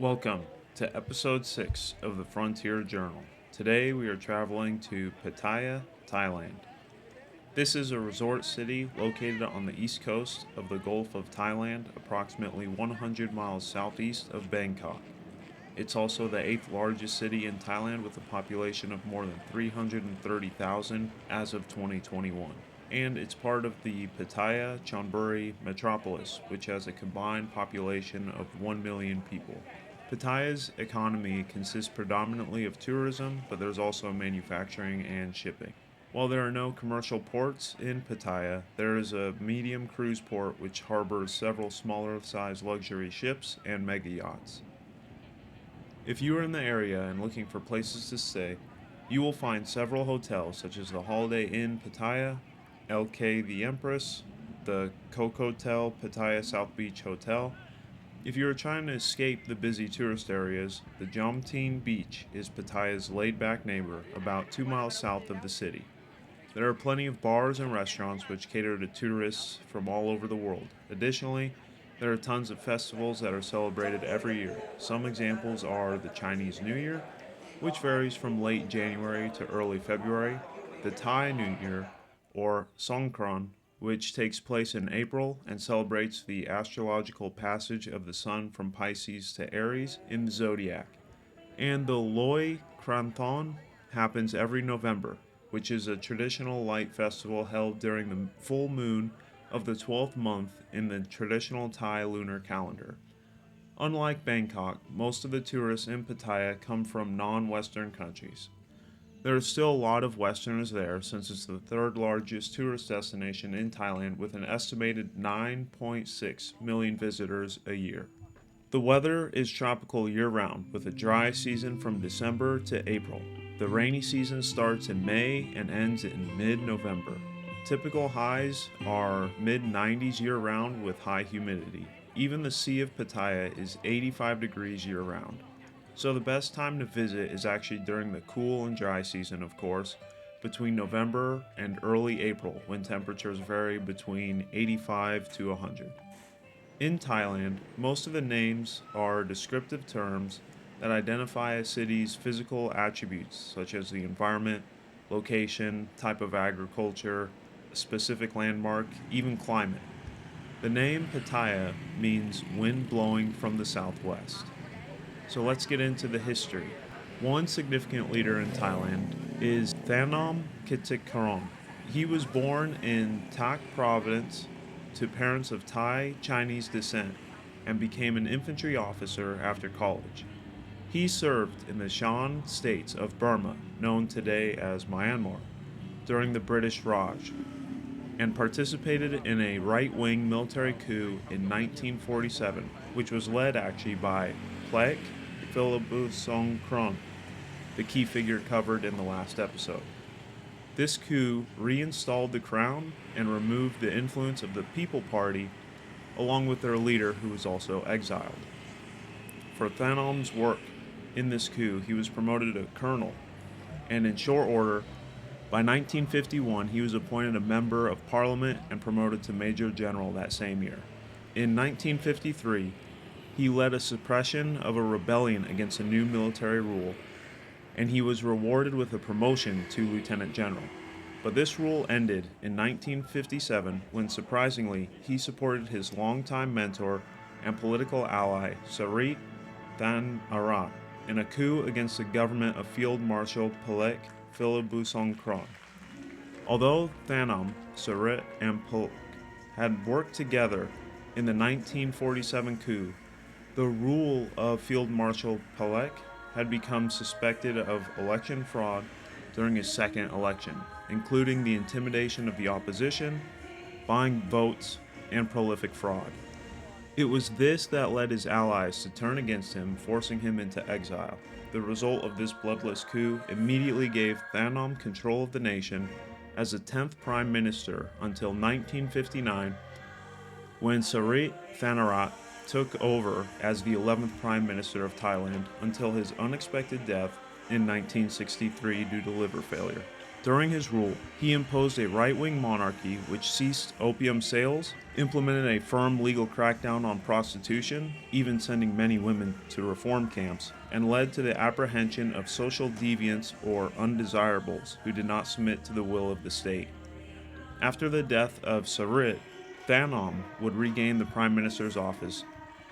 Welcome to episode 6 of the Frontier Journal. Today we are traveling to Pattaya, Thailand. This is a resort city located on the east coast of the Gulf of Thailand, approximately 100 miles southeast of Bangkok. It's also the 8th largest city in Thailand with a population of more than 330,000 as of 2021. And it's part of the Pattaya Chonburi metropolis, which has a combined population of 1 million people. Pattaya's economy consists predominantly of tourism, but there's also manufacturing and shipping. While there are no commercial ports in Pattaya, there is a medium cruise port which harbors several smaller sized luxury ships and mega yachts. If you are in the area and looking for places to stay, you will find several hotels such as the Holiday Inn Pattaya, LK the Empress, the Cocotel Pattaya South Beach Hotel. If you are trying to escape the busy tourist areas, the Jomtien Beach is Pattaya's laid-back neighbor about 2 miles south of the city. There are plenty of bars and restaurants which cater to tourists from all over the world. Additionally, there are tons of festivals that are celebrated every year. Some examples are the Chinese New Year, which varies from late January to early February, the Thai New Year, or Songkran, which takes place in April and celebrates the astrological passage of the sun from Pisces to Aries in the zodiac. And the Loi Kranthon happens every November, which is a traditional light festival held during the full moon of the 12th month in the traditional Thai lunar calendar. Unlike Bangkok, most of the tourists in Pattaya come from non-Western countries. There are still a lot of Westerners there since it's the third largest tourist destination in Thailand with an estimated 9.6 million visitors a year. The weather is tropical year-round with a dry season from December to April. The rainy season starts in May and ends in mid-November. Typical highs are mid-90s year-round with high humidity. Even the Sea of Pattaya is 85 degrees year-round. So the best time to visit is actually during the cool and dry season, of course, between November and early April when temperatures vary between 85 to 100. In Thailand, most of the names are descriptive terms that identify a city's physical attributes such as the environment, location, type of agriculture, a specific landmark, even climate. The name Pattaya means wind blowing from the southwest. So let's get into the history. One significant leader in Thailand is Thanom Kittikharon. He was born in Tak Province to parents of Thai Chinese descent and became an infantry officer after college. He served in the Shan states of Burma, known today as Myanmar, during the British Raj, and participated in a right-wing military coup in 1947, which was led actually by Plek Philibusongkron, the key figure covered in the last episode. This coup reinstalled the crown and removed the influence of the People Party, along with their leader who was also exiled. For Thanom's work in this coup, he was promoted to colonel, and in short order, by 1951, he was appointed a member of parliament and promoted to major general that same year. In 1953, he led a suppression of a rebellion against a new military rule, and he was rewarded with a promotion to lieutenant general. But this rule ended in 1957 when, surprisingly, he supported his longtime mentor and political ally, Sarit Thanaraat, in a coup against the government of Field Marshal Plek Philibusongkron. Although Thanom, Sarit, and Plek had worked together in the 1947 coup, the rule of Field Marshal Plek had become suspected of election fraud during his second election, including the intimidation of the opposition, buying votes, and prolific fraud. It was this that led his allies to turn against him, forcing him into exile. The result of this bloodless coup immediately gave Thanom control of the nation as the 10th Prime Minister until 1959, when Sarit Thanaraat took over as the 11th Prime Minister of Thailand until his unexpected death in 1963 due to liver failure. During his rule, he imposed a right-wing monarchy which ceased opium sales, implemented a firm legal crackdown on prostitution, even sending many women to reform camps, and led to the apprehension of social deviants or undesirables who did not submit to the will of the state. After the death of Sarit, Thanom would regain the prime minister's office,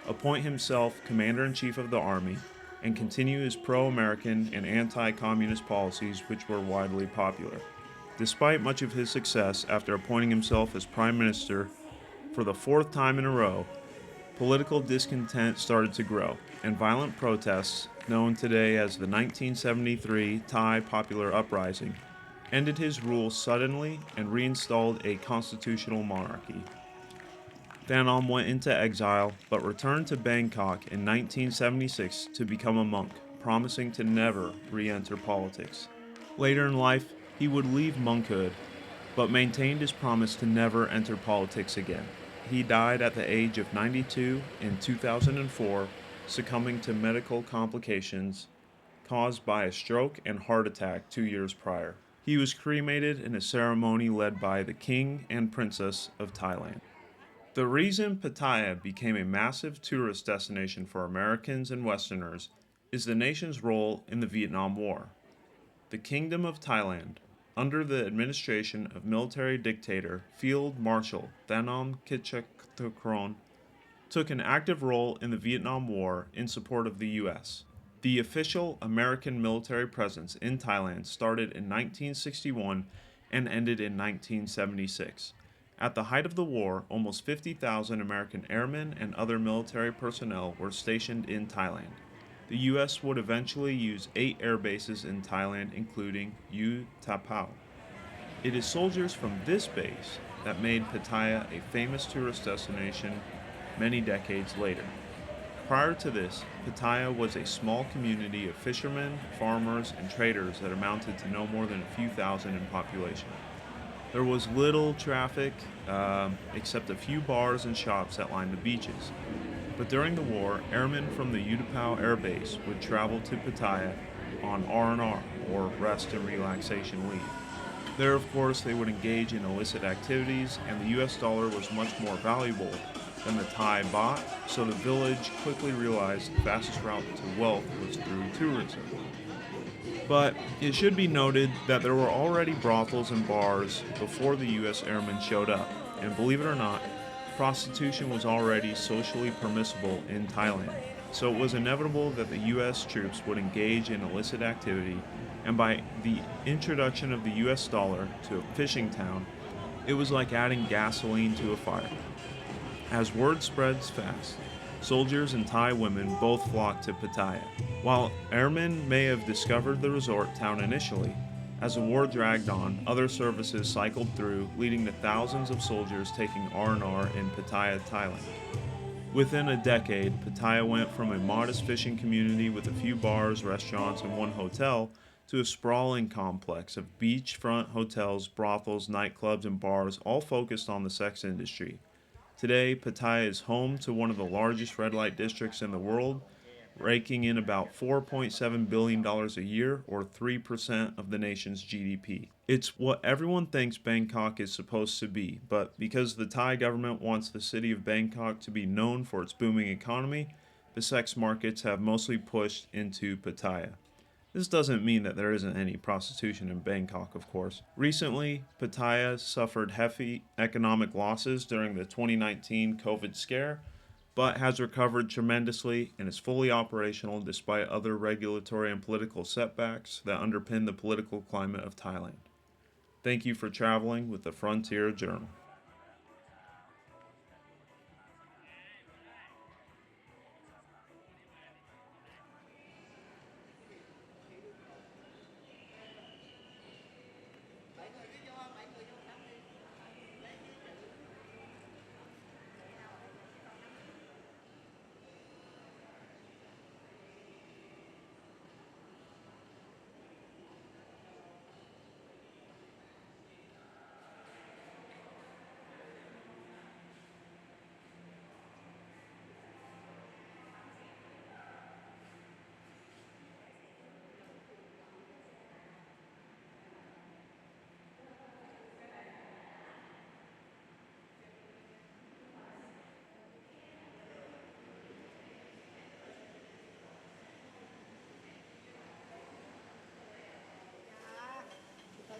appoint himself commander-in-chief of the army, and continue his pro-American and anti-communist policies which were widely popular. Despite much of his success after appointing himself as prime minister for the fourth time in a row, political discontent started to grow, and violent protests, known today as the 1973 Thai Popular Uprising, ended his rule suddenly and reinstalled a constitutional monarchy. Thanom went into exile but returned to Bangkok in 1976 to become a monk, promising to never re-enter politics. Later in life, he would leave monkhood, but maintained his promise to never enter politics again. He died at the age of 92 in 2004, succumbing to medical complications caused by a stroke and heart attack 2 years prior. He was cremated in a ceremony led by the King and Princess of Thailand. The reason Pattaya became a massive tourist destination for Americans and Westerners is the nation's role in the Vietnam War. The Kingdom of Thailand, under the administration of military dictator Field Marshal Thanom Kitchakuthon, took an active role in the Vietnam War in support of the U.S. The official American military presence in Thailand started in 1961 and ended in 1976. At the height of the war, almost 50,000 American airmen and other military personnel were stationed in Thailand. The U.S. would eventually use 8 air bases in Thailand, including U Tapao. It is soldiers from this base that made Pattaya a famous tourist destination many decades later. Prior to this, Pattaya was a small community of fishermen, farmers, and traders that amounted to no more than a few thousand in population. There was little traffic, except a few bars and shops that lined the beaches. But during the war, airmen from the Utapao Air Base would travel to Pattaya on R&R, or rest and relaxation leave. There, of course, they would engage in illicit activities, and the US dollar was much more valuable than the Thai baht, so the village quickly realized the fastest route to wealth was through tourism. But it should be noted that there were already brothels and bars before the U.S. airmen showed up, and believe it or not, prostitution was already socially permissible in Thailand. So it was inevitable that the U.S. troops would engage in illicit activity, and by the introduction of the U.S. dollar to a fishing town, it was like adding gasoline to a fire. As word spreads fast, soldiers and Thai women both flocked to Pattaya. While airmen may have discovered the resort town initially, as the war dragged on, other services cycled through, leading to thousands of soldiers taking R&R in Pattaya, Thailand. Within a decade, Pattaya went from a modest fishing community with a few bars, restaurants, and one hotel to a sprawling complex of beachfront hotels, brothels, nightclubs, and bars, all focused on the sex industry. Today, Pattaya is home to one of the largest red light districts in the world, raking in about $4.7 billion a year, or 3% of the nation's GDP. It's what everyone thinks Bangkok is supposed to be, but because the Thai government wants the city of Bangkok to be known for its booming economy, the sex markets have mostly pushed into Pattaya. This doesn't mean that there isn't any prostitution in Bangkok, of course. Recently, Pattaya suffered hefty economic losses during the 2019 COVID scare, but has recovered tremendously and is fully operational despite other regulatory and political setbacks that underpin the political climate of Thailand. Thank you for traveling with the Frontier Journal.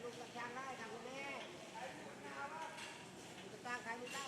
ลูกกระชังได้ค่ะคุณแม่ลูกกระชังใครไม่ได้